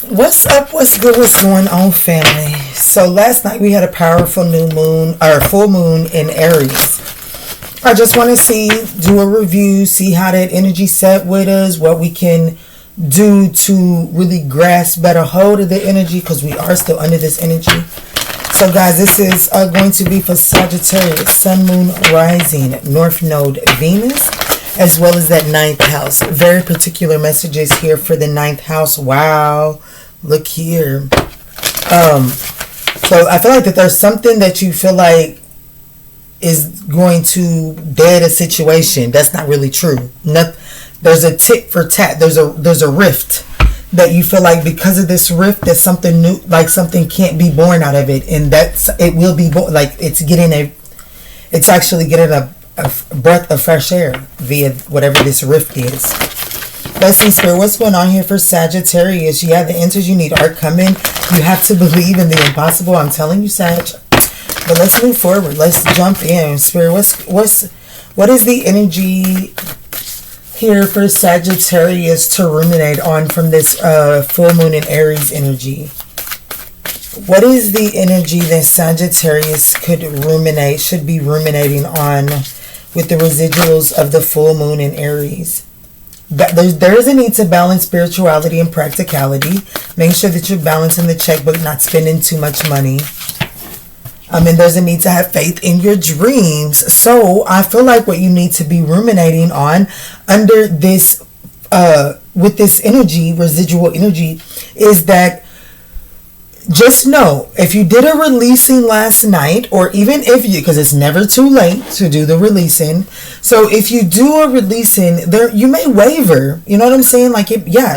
What's up? What's good? What's going on, family? So last night we had a powerful new moon or full moon in Aries. I just want to do a review, see how that energy set with us, what we can do to really grasp better hold of the energy, because we are still under this energy. So guys, this is going to be for Sagittarius, Sun, Moon, Rising, North Node, Venus, as well as that ninth house. Very particular messages here for the ninth house. Wow, look here. So I feel like that there's something that you feel like is going to dead a situation. That's not really true. There's a tit for tat. There's a rift that you feel like because of this rift that something new, like something can't be born out of it, and it will be born. Like it's actually getting a breath of fresh air via whatever this rift is. Let's see, Spirit, what's going on here for Sagittarius? Yeah, the answers you need are coming. You have to believe in the impossible. I'm telling you, Sag. But let's move forward. Let's jump in. Spirit, what is the energy here for Sagittarius to ruminate on from this full moon in Aries energy? What is the energy that Sagittarius should be ruminating on with the residuals of the full moon in Aries? There is a need to balance spirituality and practicality. Make sure that you're balancing the checkbook, not spending too much money. And there's a need to have faith in your dreams. So I feel like what you need to be ruminating on under this, with this energy, residual energy, is that just know if you did a releasing last night, or even because it's never too late to do the releasing. So if you do a releasing, you may waver. You know what I'm saying? Like,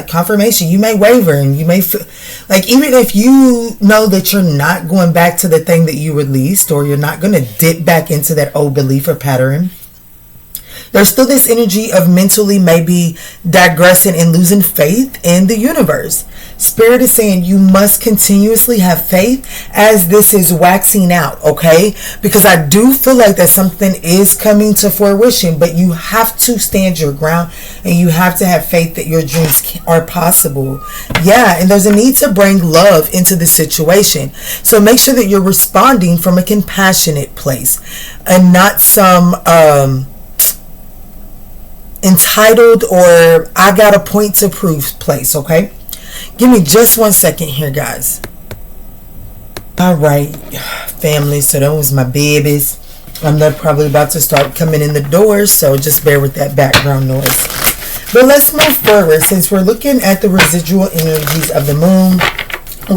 confirmation. You may waver, and you may like, even if you know that you're not going back to the thing that you released, or you're not going to dip back into that old belief or pattern, there's still this energy of mentally maybe digressing and losing faith in the universe. Spirit is saying you must continuously have faith as this is waxing out, okay? Because I do feel like that something is coming to fruition, but you have to stand your ground and you have to have faith that your dreams are possible. Yeah, and there's a need to bring love into the situation. So make sure that you're responding from a compassionate place and not some entitled or I got a point to prove place, okay? Give me just 1 second here, guys. All right, family, so those my babies. They're probably about to start coming in the doors, so just bear with that background noise. But let's move forward. Since we're looking at the residual energies of the moon,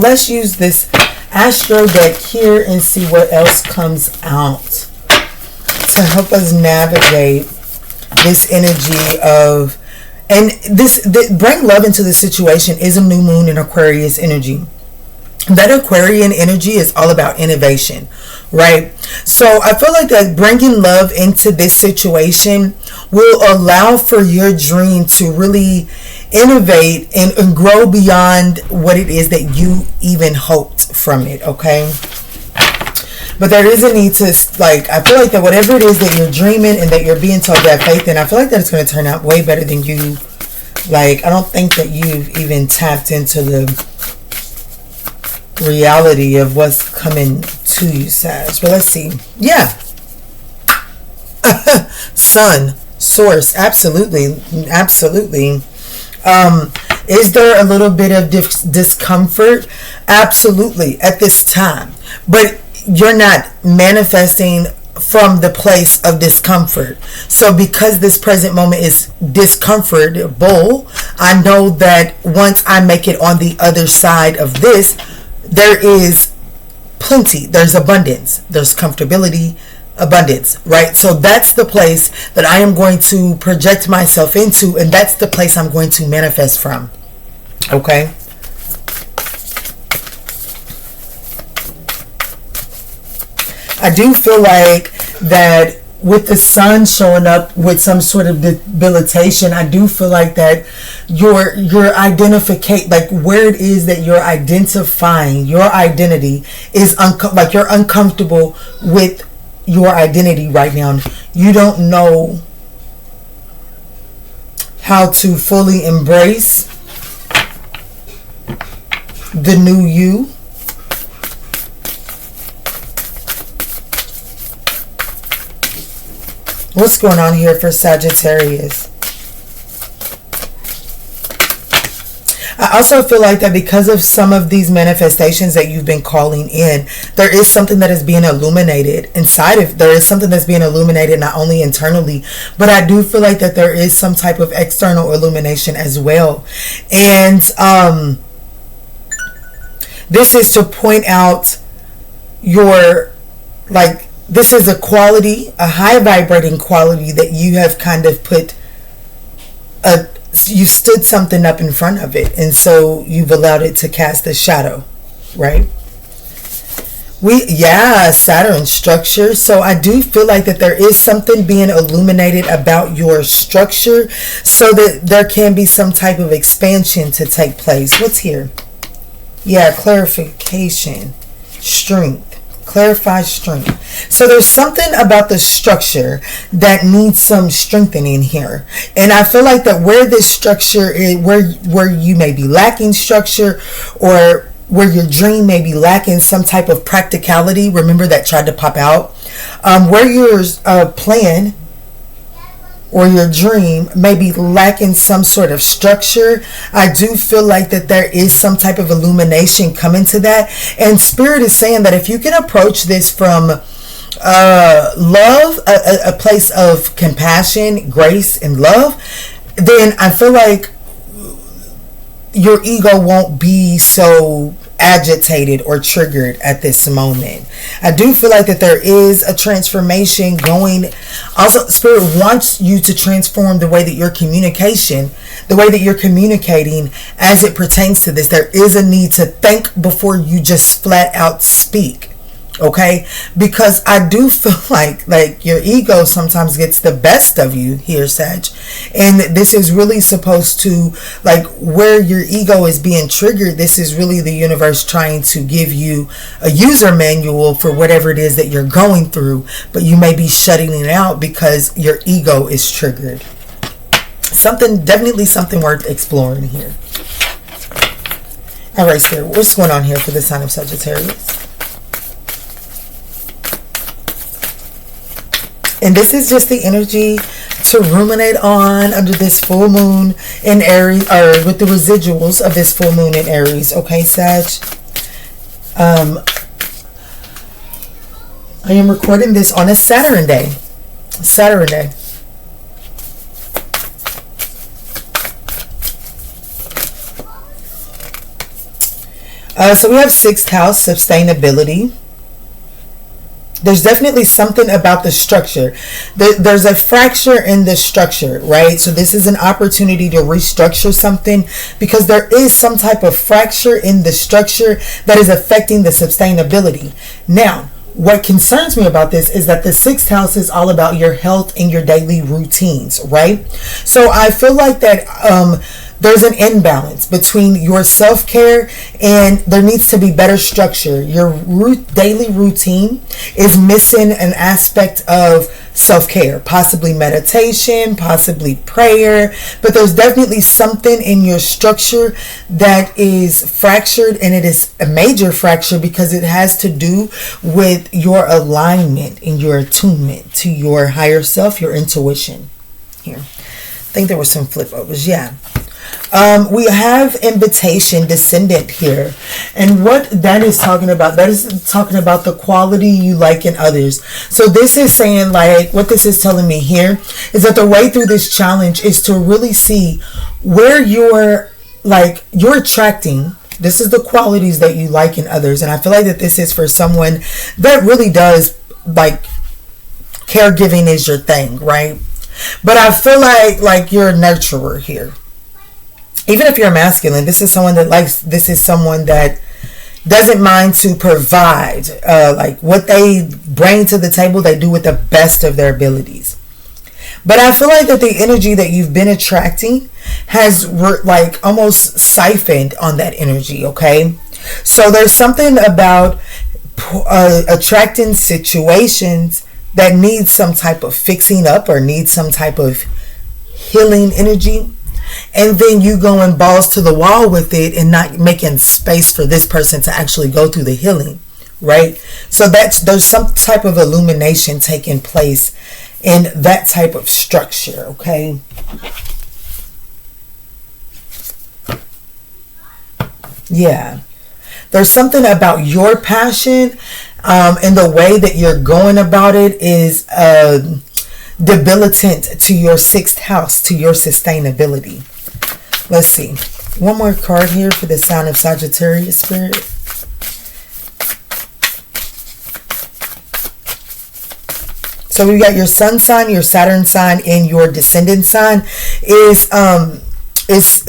let's use this astro deck here and see what else comes out to help us navigate this energy of, and bring love into the situation is a new moon in Aquarius energy. That Aquarian energy is all about innovation, right? So I feel like that bringing love into this situation will allow for your dream to really innovate and grow beyond what it is that you even hoped from it, okay? But there is a need to, like, I feel like that whatever it is that you're dreaming and that you're being told to have faith in, I feel like that it's going to turn out way better than you, like, I don't think that you've even tapped into the reality of what's coming to you, Sag. But let's see. Yeah. Sun, source, absolutely. Absolutely. Is there a little bit of discomfort? Absolutely, at this time. But you're not manifesting from the place of discomfort. So because this present moment is discomfortable, I know that once I make it on the other side of this, there is plenty, there's abundance, there's comfortability, abundance, right? So that's the place that I am going to project myself into, and that's the place I'm going to manifest from, okay? I do feel like that with the sun showing up with some sort of debilitation, I do feel like that your identification, like where it is that you're identifying your identity is like you're uncomfortable with your identity right now. You don't know how to fully embrace the new you. What's going on here for Sagittarius? I also feel like that because of some of these manifestations that you've been calling in, there is something that is being illuminated inside of, there is something that's being illuminated not only internally, but I do feel like that there is some type of external illumination as well. And this is to point out your, like, this is a quality, a high vibrating quality that you have kind of put you stood something up in front of it, and so you've allowed it to cast a shadow, right? Saturn structure. So I do feel like that there is something being illuminated about your structure so that there can be some type of expansion to take place. What's here? Clarification, strength. Clarify strength. So there's something about the structure that needs some strengthening here, and I feel like that where this structure is, where you may be lacking structure, or where your dream may be lacking some type of practicality. Remember that tried to pop out. Where your plan or your dream may be lacking some sort of structure, I do feel like that there is some type of illumination coming to that. And Spirit is saying that if you can approach this from love, a place of compassion, grace, and love, then I feel like your ego won't be so agitated or triggered at this moment. I do feel like that there is a transformation going. Also, Spirit wants you to transform the way that your communication, the way that you're communicating as it pertains to this. There is a need to think before you just flat out speak. Okay, because I do feel like your ego sometimes gets the best of you here, Sag, and this is really supposed to, like, where your ego is being triggered, this is really the universe trying to give you a user manual for whatever it is that you're going through, but you may be shutting it out because your ego is triggered. Definitely something worth exploring here. All right, Spirit, what's going on here for the sign of Sagittarius? And this is just the energy to ruminate on under this full moon in Aries, or with the residuals of this full moon in Aries. Okay, Sag? I am recording this on a Saturn day. So we have 6th house, sustainability. There's definitely something about the structure. There's a fracture in the structure, right? So this is an opportunity to restructure something because there is some type of fracture in the structure that is affecting the sustainability. Now, what concerns me about this is that the 6th house is all about your health and your daily routines, right? So I feel like that there's an imbalance between your self-care and there needs to be better structure. Your daily routine is missing an aspect of self-care, possibly meditation, possibly prayer, but there's definitely something in your structure that is fractured, and it is a major fracture because it has to do with your alignment and your attunement to your higher self, your intuition. Here, I think there were some flip overs. We have invitation descendant here, and what that is talking about, that is talking about the quality you like in others. So this is saying, like, what this is telling me here is that the way through this challenge is to really see where you're attracting. This is the qualities that you like in others, and I feel like that this is for someone that really does, like, caregiving is your thing, right? But I feel like you're a nurturer here. Even if you're masculine, this is someone that doesn't mind to provide, like what they bring to the table, they do with the best of their abilities. But I feel like that the energy that you've been attracting has like almost siphoned on that energy, okay? So there's something about attracting situations that need some type of fixing up or need some type of healing energy. and then you going balls to the wall with it and not making space for this person to actually go through the healing, right? So there's some type of illumination taking place in that type of structure, okay? Yeah. There's something about your passion and the way that you're going about it is debilitant to your 6th house, to your sustainability. Let's see. One more card here for the sign of Sagittarius, Spirit. So we got your sun sign, your Saturn sign, and your descendant sign is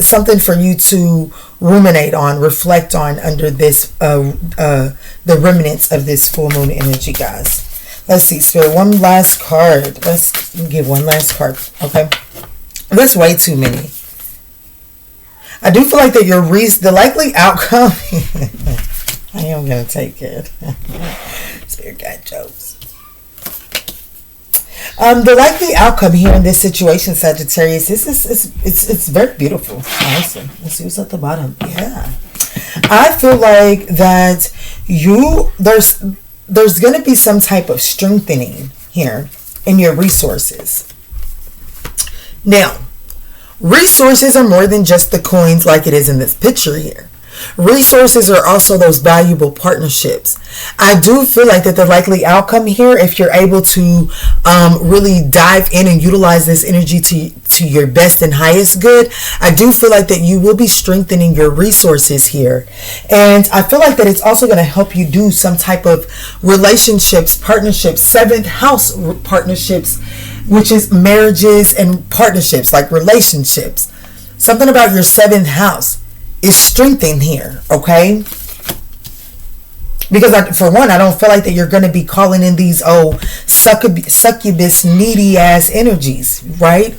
something for you to ruminate on, reflect on under this the remnants of this full moon energy, guys. Let's see, Spirit, one last card. Let's give one last card, okay? That's way too many. I do feel like that the likely outcome I am gonna take it. Spirit got jokes. The likely outcome here in this situation, Sagittarius, it's very beautiful, honestly. Let's see what's at the bottom. Yeah. I feel like that there's going to be some type of strengthening here in your resources. Now, resources are more than just the coins like it is in this picture here. Resources are also those valuable partnerships. I do feel like that the likely outcome here, if you're able to really dive in and utilize this energy to your best and highest good, I do feel like that you will be strengthening your resources here. And I feel like that it's also going to help you do some type of relationships, partnerships, 7th house partnerships, which is marriages and partnerships, like relationships. Something about your 7th house is strengthened here, okay? Because for one, I don't feel like that you're going to be calling in these succubus needy ass energies, right?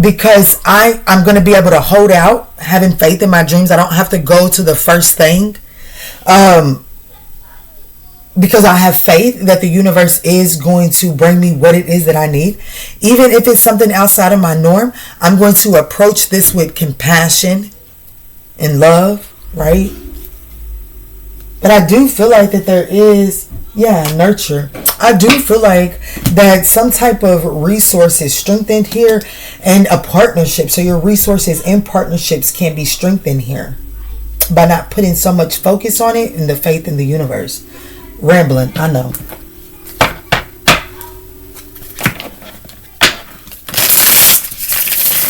Because I'm going to be able to hold out, having faith in my dreams. I don't have to go to the first thing, because I have faith that the universe is going to bring me what it is that I need. Even if it's something outside of my norm, I'm going to approach this with compassion and love, right? But I do feel like that there is, nurture. I do feel like that some type of resource is strengthened here, and a partnership. So your resources and partnerships can be strengthened here by not putting so much focus on it and the faith in the universe. Rambling, I know.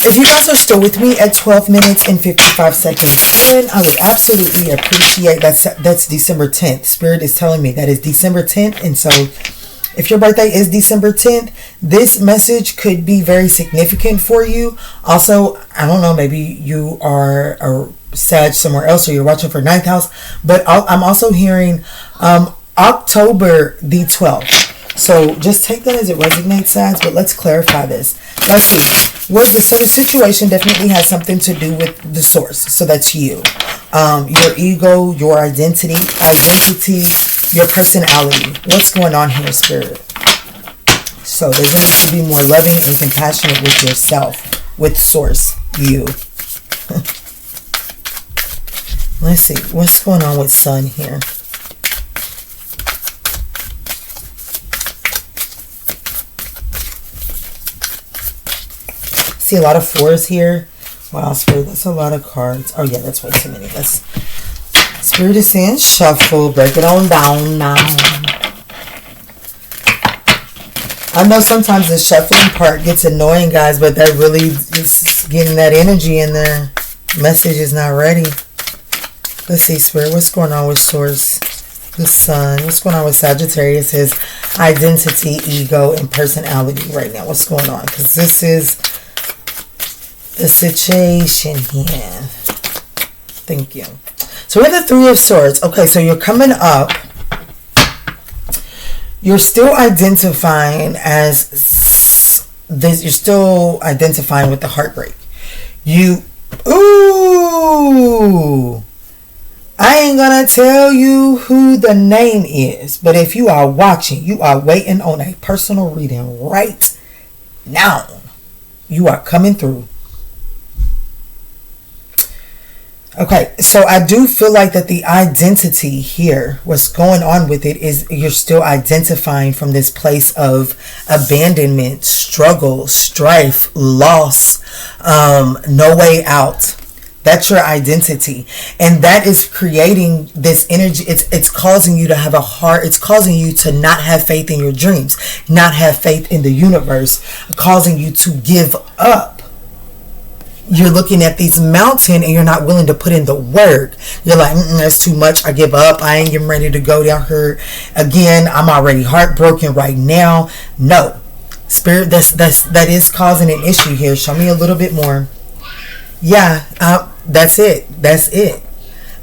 If you guys are still with me at 12 minutes and 55 seconds in, I would absolutely appreciate that's December 10th. Spirit is telling me that is December 10th. And so if your birthday is December 10th, this message could be very significant for you. Also, I don't know, maybe you are a Sag somewhere else, or you're watching for 9th house. But I'm also hearing October the 12th. So just take that as it resonates, Sag, but let's clarify this. Let's see. Well, the situation definitely has something to do with the source. So that's you. Your ego, your identity, your personality. What's going on here, Spirit? So there's going to be more loving and compassionate with yourself, with source, you. Let's see. What's going on with sun here? See a lot of 4s here. Wow, Spirit, that's a lot of cards. Oh yeah, that's way too many. Spirit is saying shuffle, break it on down now. I know sometimes the shuffling part gets annoying, guys, but that really is getting that energy in there. Message is not ready. Let's see, Spirit, what's going on with source? The sun. What's going on with Sagittarius? His identity, ego, and personality right now. What's going on? Because this is the situation here. Thank you. So we have the 3 of Swords. Okay, so you're coming up. You're still identifying as this. You're still identifying with the heartbreak. I ain't gonna tell you who the name is, but if you are watching, you are waiting on a personal reading right now. You are coming through. Okay, so I do feel like that the identity here, what's going on with it is you're still identifying from this place of abandonment, struggle, strife, loss, no way out. That's your identity. And that is creating this energy. It's causing you to have a heart. It's causing you to not have faith in your dreams, not have faith in the universe, causing you to give up. You're looking at these mountains and you're not willing to put in the work. You're like, that's too much. I give up. I ain't getting ready to go down here again. I'm already heartbroken right now. No. Spirit, that is causing an issue here. Show me a little bit more. Yeah, that's it. That's it.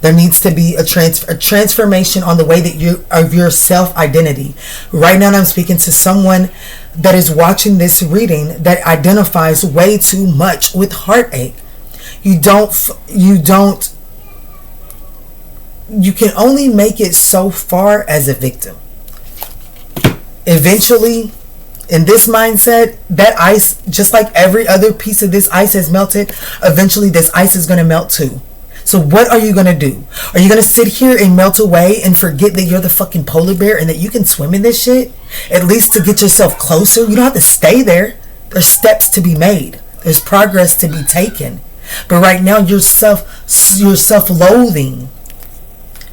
There needs to be a transformation on the way that you of your self-identity. Right now I'm speaking to someone that is watching this reading that identifies way too much with heartache. You can only make it so far as a victim. Eventually, in this mindset, that ice, just like every other piece of this ice has melted, eventually this ice is going to melt too. So what are you going to do? Are you going to sit here and melt away and forget that you're the fucking polar bear and that you can swim in this shit? At least to get yourself closer. You don't have to stay there. There's steps to be made. There's progress to be taken. But right now, you're self-loathing.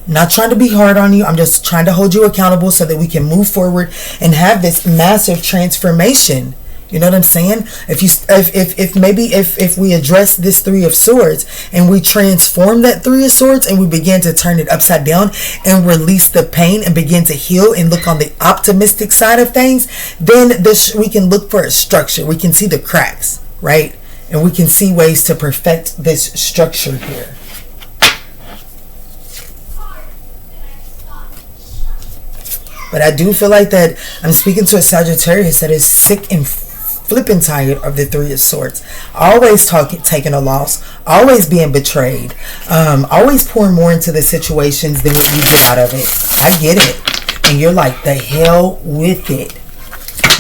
Not trying to be hard on you. I'm just trying to hold you accountable so that we can move forward and have this massive transformation. You know what I'm saying? If we address this Three of Swords and we transform that Three of Swords and we begin to turn it upside down and release the pain and begin to heal and look on the optimistic side of things, then we can look for a structure. We can see the cracks, right? And we can see ways to perfect this structure here. But I do feel like that I'm speaking to a Sagittarius that is sick and flipping tired of the Three of Swords. Always taking a loss. Always being betrayed. Always pouring more into the situations than what you get out of it. I get it. And you're like, the hell with it.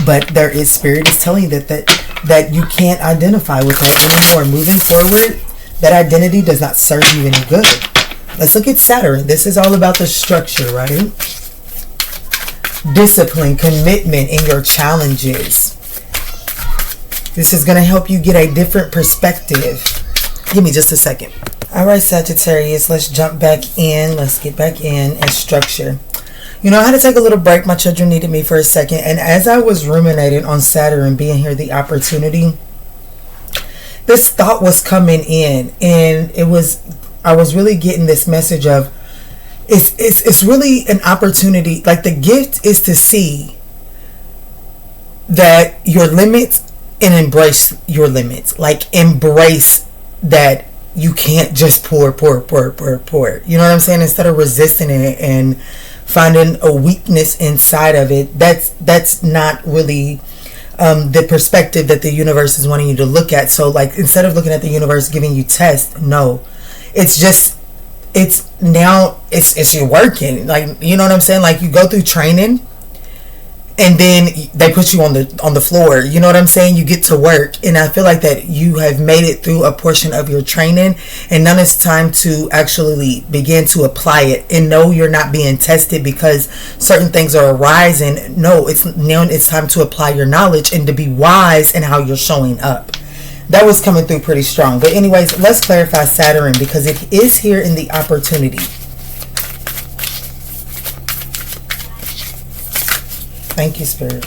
But there is Spirit is telling you that you can't identify with that anymore. Moving forward, that identity does not serve you any good. Let's look at Saturn. This is all about the structure, right? Discipline, commitment in your challenges. This is going to help you get a different perspective. Give me just a second. All right, Sagittarius, let's jump back in. Let's get back in and structure. You know, I had to take a little break. My children needed me for a second. And as I was ruminating on Saturn being here, the opportunity, this thought was coming in. And I was really getting this message of, it's really an opportunity. Like, the gift is to see that your limits and embrace your limits. Like, embrace that you can't just pour. You know what I'm saying? Instead of resisting it and finding a weakness inside of it, that's not really the perspective that the universe is wanting you to look at. So, like, instead of looking at the universe giving you tests, no, it's you're working. Like, you know what I'm saying? Like, you go through training and then they put you on the floor. You know what I'm saying? You get to work. And I feel like that you have made it through a portion of your training, and now it's time to actually begin to apply it. And no, you're not being tested because certain things are arising. No, it's time to apply your knowledge and to be wise in how you're showing up. That was coming through pretty strong. But anyways, let's clarify Saturn because it is here in the opportunity. Thank you, Spirit.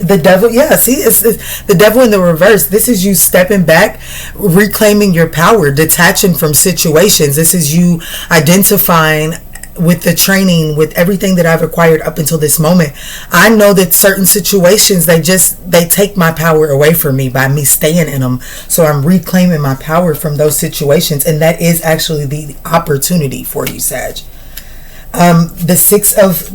The devil, yeah, see, it's the devil in the reverse. This is you stepping back, reclaiming your power, detaching from situations. This is you identifying with the training, with everything that I've acquired up until this moment. I know that certain situations, they take my power away from me by me staying in them. So I'm reclaiming my power from those situations. And that is actually the opportunity for you, Sag. The six of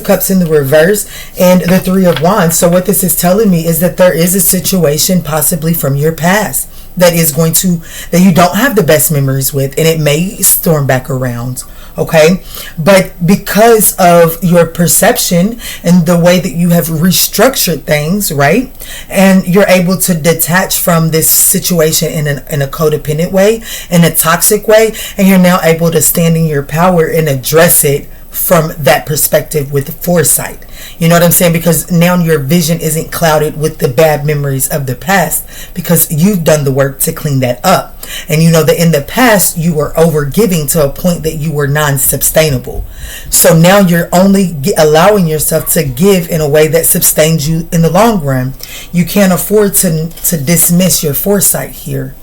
cups in the reverse and the Three of Wands. So what this is telling me is that there is a situation possibly from your past that you don't have the best memories with, and it may storm back around. Okay, but because of your perception and the way that you have restructured things, right, and you're able to detach from this situation in a codependent way, in a toxic way, and you're now able to stand in your power and address it from that perspective with foresight. You know what I'm saying? Because now your vision isn't clouded with the bad memories of the past, because you've done the work to clean that up. And you know that in the past you were over giving to a point that you were non-sustainable. So now you're only allowing yourself to give in a way that sustains you in the long run. You can't afford to dismiss your foresight here.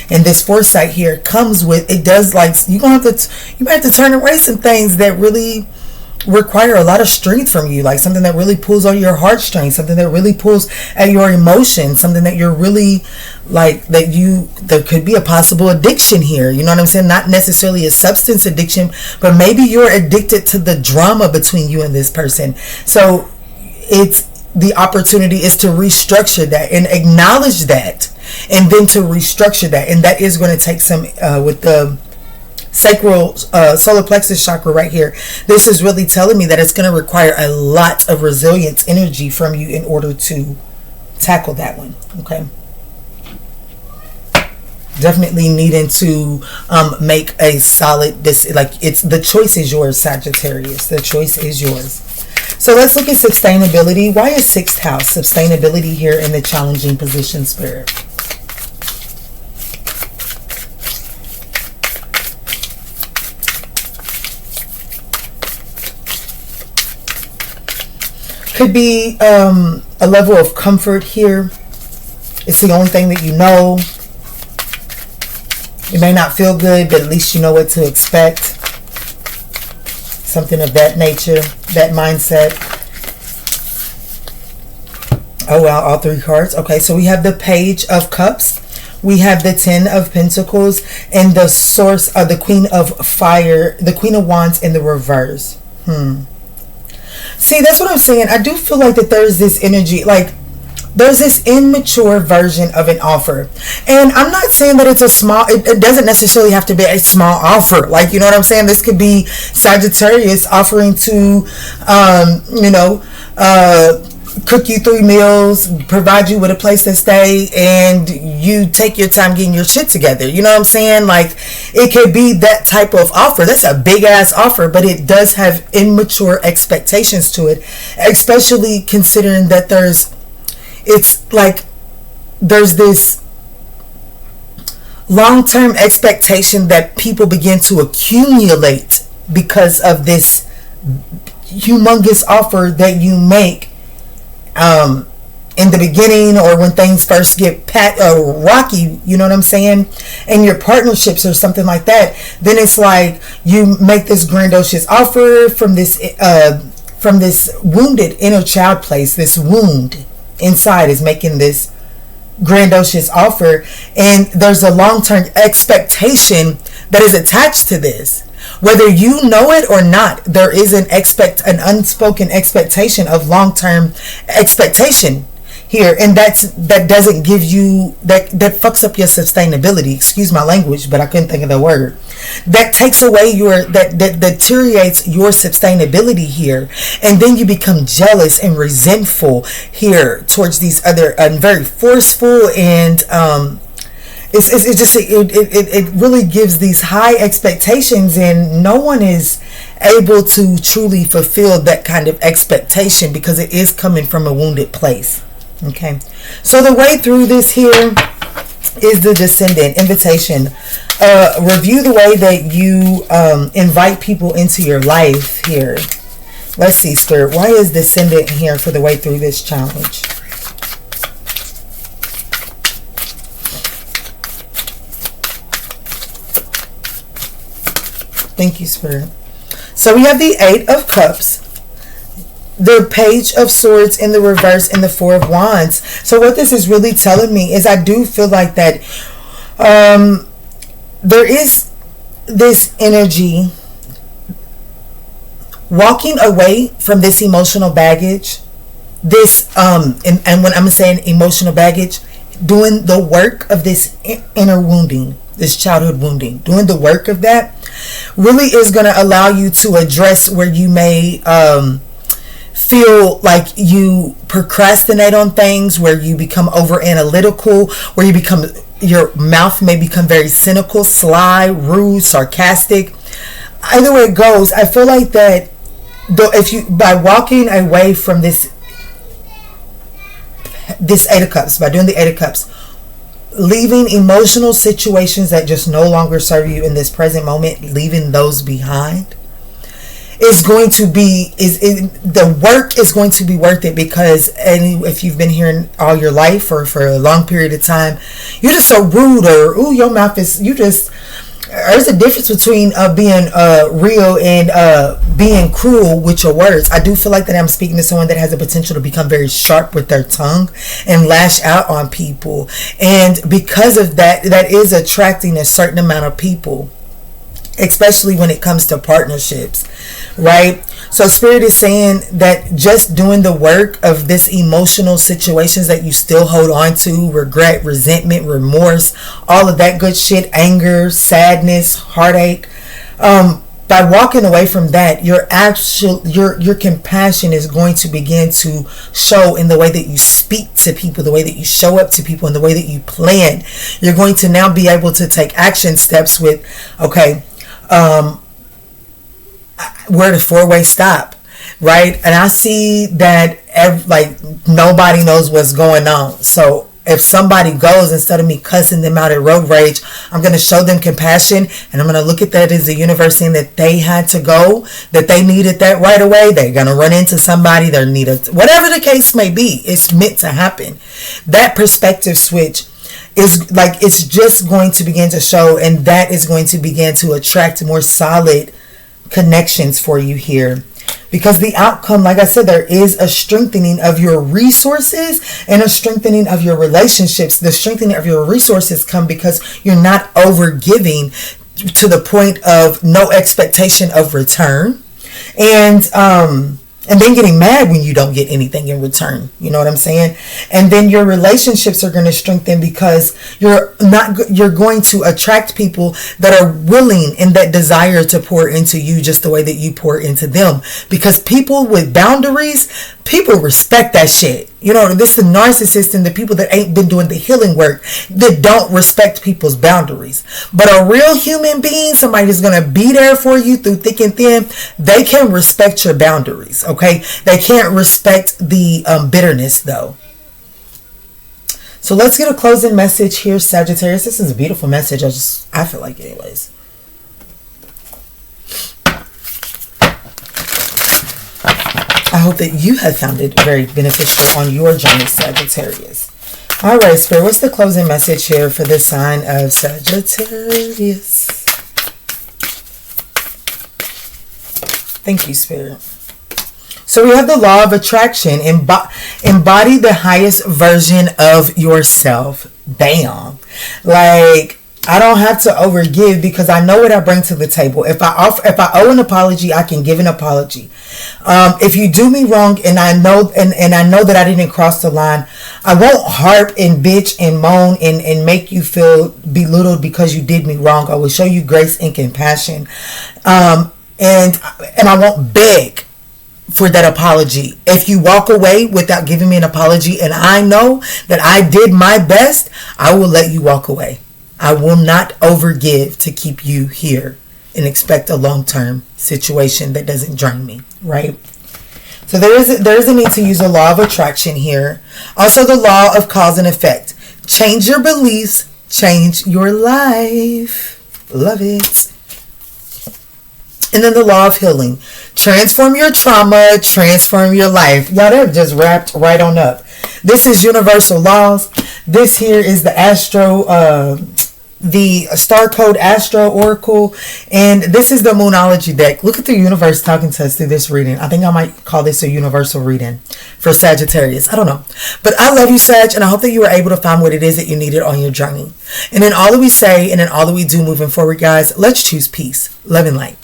And this foresight here comes with, it does, like, you might have to turn away some things that really require a lot of strength from you, like something that really pulls on your heartstrings, something that really pulls at your emotions, something that you're really like, there could be a possible addiction here. You know what I'm saying? Not necessarily a substance addiction, but maybe you're addicted to the drama between you and this person. So the opportunity is to restructure that and acknowledge that, and then to restructure that. And that is going to take some, with the sacral solar plexus chakra right here, this is really telling me that it's going to require a lot of resilience energy from you in order to tackle that one. Okay, definitely needing to make a solid, the choice is yours, Sagittarius. The choice is yours. So let's look at sustainability. Why is 6th house sustainability here in the challenging position, Spirit? Could be a level of comfort here. It's the only thing that you know. It may not feel good, but at least you know what to expect. Something of that nature, that mindset. Oh wow, all 3 cards. Okay, so we have the Page of Cups, we have the 10 of Pentacles, and the source of the Queen of Fire, the Queen of Wands in the reverse. See, that's what I'm saying. I do feel like that there's this energy, like there's this immature version of an offer. And I'm not saying that it's a small, it doesn't necessarily have to be a small offer. Like, you know what I'm saying? This could be Sagittarius offering to, cook you 3 meals, provide you with a place to stay, and you take your time getting your shit together. You know what I'm saying? Like, it could be that type of offer. That's a big ass offer, but it does have immature expectations to it, especially considering that there's this long-term expectation that people begin to accumulate because of this humongous offer that you make in the beginning, or when things first get rocky, you know what I'm saying, and your partnerships or something like that. Then it's like you make this grandiose offer from this wounded inner child place. This wound inside is making this grandiose offer, and there's a long-term expectation that is attached to this. Whether you know it or not, there is an unspoken expectation of long-term expectation here, and that doesn't give you, that fucks up your sustainability. Excuse my language, but I couldn't think of the word. That takes away that deteriorates your sustainability here, and then you become jealous and resentful here towards these other, very forceful, and it really gives these high expectations, and no one is able to truly fulfill that kind of expectation because it is coming from a wounded place. Okay, so the way through this here is the Descendant invitation. Review the way that you invite people into your life here. Let's see, Spirit, why is Descendant here for the way through this challenge? Thank you, Spirit. So we have the 8 of Cups, the Page of Swords in the reverse, and the 4 of Wands. So what this is really telling me is I do feel like that there is this energy walking away from this emotional baggage. This and when I'm saying emotional baggage, doing the work of this inner wounding, this childhood wounding, doing the work of that really is going to allow you to address where you may feel like you procrastinate on things, where you become over analytical, where your mouth may become very cynical, sly, rude, sarcastic. Either way it goes, I feel like that by walking away from this Eight of Cups, by doing the Eight of Cups, leaving emotional situations that just no longer serve you in this present moment, leaving those behind, is going to be the work is going to be worth it, because if you've been here all your life or for a long period of time, you're just so rude, or your mouth is, there's a difference between being real and being cruel with your words. I do feel like that I'm speaking to someone that has the potential to become very sharp with their tongue and lash out on people. And because of that, that is attracting a certain amount of people, especially when it comes to partnerships, right? So Spirit is saying that just doing the work of this emotional situations that you still hold on to, regret, resentment, remorse, all of that good shit, anger, sadness, heartache, by walking away from that, your compassion is going to begin to show in the way that you speak to people, the way that you show up to people, and the way that you plan. You're going to now be able to take action steps with, okay, where the four-way stop, right? And I see that nobody knows what's going on. So if somebody goes, instead of me cussing them out at road rage, I'm going to show them compassion, and I'm going to look at that as the universe saying that they had to go, that they needed that right away. They're going to run into somebody, they need whatever the case may be, it's meant to happen. That perspective switch is it's just going to begin to show, and that is going to begin to attract more solid connections for you here, because the outcome, like I said, there is a strengthening of your resources and a strengthening of your relationships. The strengthening of your resources come because you're not over giving to the point of no expectation of return, and then getting mad when you don't get anything in return. You know what I'm saying? And then your relationships are going to strengthen because you're going to attract people that are willing and that desire to pour into you just the way that you pour into them. Because people with boundaries, people respect that shit. You know, this is the narcissist and the people that ain't been doing the healing work that don't respect people's boundaries. But a real human being, somebody who's going to be there for you through thick and thin, they can respect your boundaries, okay? They can't respect the bitterness, though. So let's get a closing message here, Sagittarius. This is a beautiful message. I feel like it anyways. I hope that you have found it very beneficial on your journey, Sagittarius. All right, Spirit, what's the closing message here for the sign of Sagittarius? Thank you, Spirit. So we have the law of attraction. Embody the highest version of yourself. Bam. I don't have to overgive because I know what I bring to the table. If I owe an apology, I can give an apology. If you do me wrong and I know and I know that I didn't cross the line, I won't harp and bitch and moan and make you feel belittled because you did me wrong. I will show you grace and compassion. And I won't beg for that apology. If you walk away without giving me an apology and I know that I did my best, I will let you walk away. I will not overgive to keep you here and expect a long-term situation that doesn't drain me, right? So there is a need to use the law of attraction here. Also the law of cause and effect. Change your beliefs, change your life. Love it. And then the law of healing. Transform your trauma, transform your life. Y'all, they're just wrapped right on up. This is universal laws. This here is the Star Code Astro Oracle, and this is the Moonology deck. Look at the universe talking to us through this reading. I think I might call this a universal reading for Sagittarius. I don't know. But I love you, Sag, and I hope that you were able to find what it is that you needed on your journey. And in all that we say and in all that we do moving forward, guys, let's choose peace, love, and light.